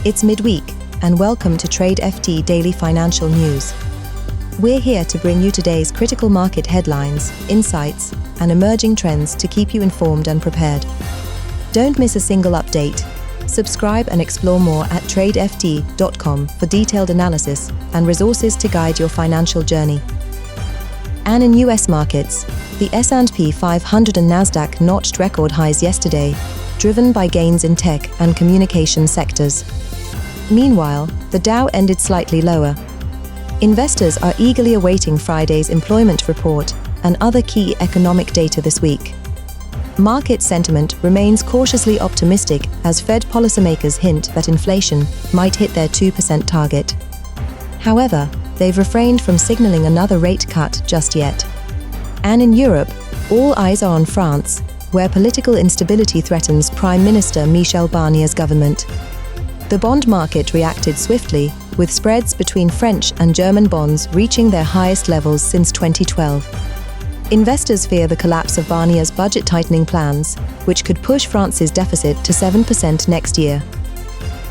It's midweek, and welcome to TradeFT Daily Financial News. We're here to bring you today's critical market headlines, insights, and emerging trends to keep you informed and prepared. Don't miss a single update. Subscribe and explore more at TradeFT.com for detailed analysis and resources to guide your financial journey. And in US markets, the S&P 500 and Nasdaq notched record highs yesterday, driven by gains in tech and communication sectors. Meanwhile, the Dow ended slightly lower. Investors are eagerly awaiting Friday's employment report and other key economic data this week. Market sentiment remains cautiously optimistic as Fed policymakers hint that inflation might hit their 2% target. However, they've refrained from signaling another rate cut just yet. And in Europe, all eyes are on France, where political instability threatens Prime Minister Michel Barnier's government. The bond market reacted swiftly, with spreads between French and German bonds reaching their highest levels since 2012. Investors fear the collapse of Barnier's budget tightening plans, which could push France's deficit to 7% next year.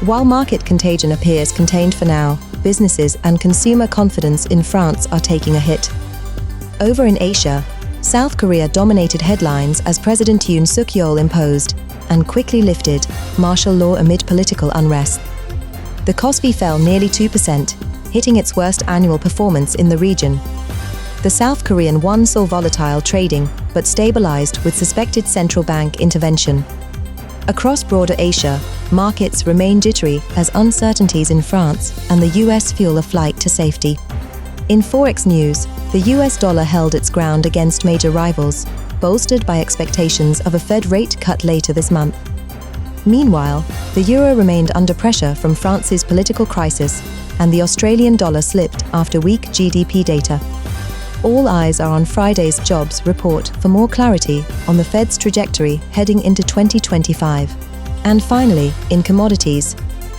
While market contagion appears contained for now, businesses and consumer confidence in France are taking a hit. Over in Asia, South Korea dominated headlines as President Yoon Suk-yeol imposed and quickly lifted martial law amid political unrest. The KOSPI fell nearly 2%, hitting its worst annual performance in the region. The South Korean won saw volatile trading, but stabilized with suspected central bank intervention. Across broader Asia, markets remain jittery as uncertainties in France and the US fuel a flight to safety. In Forex news, the US dollar held its ground against major rivals, bolstered by expectations of a Fed rate cut later this month. Meanwhile, the euro remained under pressure from France's political crisis, and the Australian dollar slipped after weak GDP data. All eyes are on Friday's jobs report for more clarity on the Fed's trajectory heading into 2025. And finally, in commodities,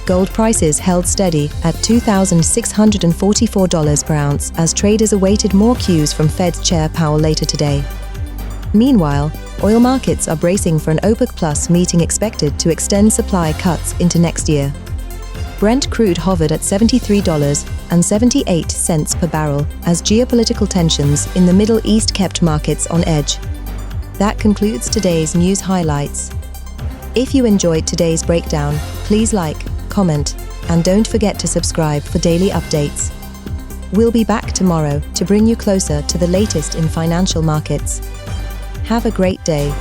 gold prices held steady at $2,644 per ounce as traders awaited more cues from Fed Chair Powell later today. Meanwhile, oil markets are bracing for an OPEC Plus meeting expected to extend supply cuts into next year. Brent crude hovered at $73.78 per barrel as geopolitical tensions in the Middle East kept markets on edge. That concludes today's news highlights. If you enjoyed today's breakdown, please like, comment, and don't forget to subscribe for daily updates. We'll be back tomorrow to bring you closer to the latest in financial markets. Have a great day.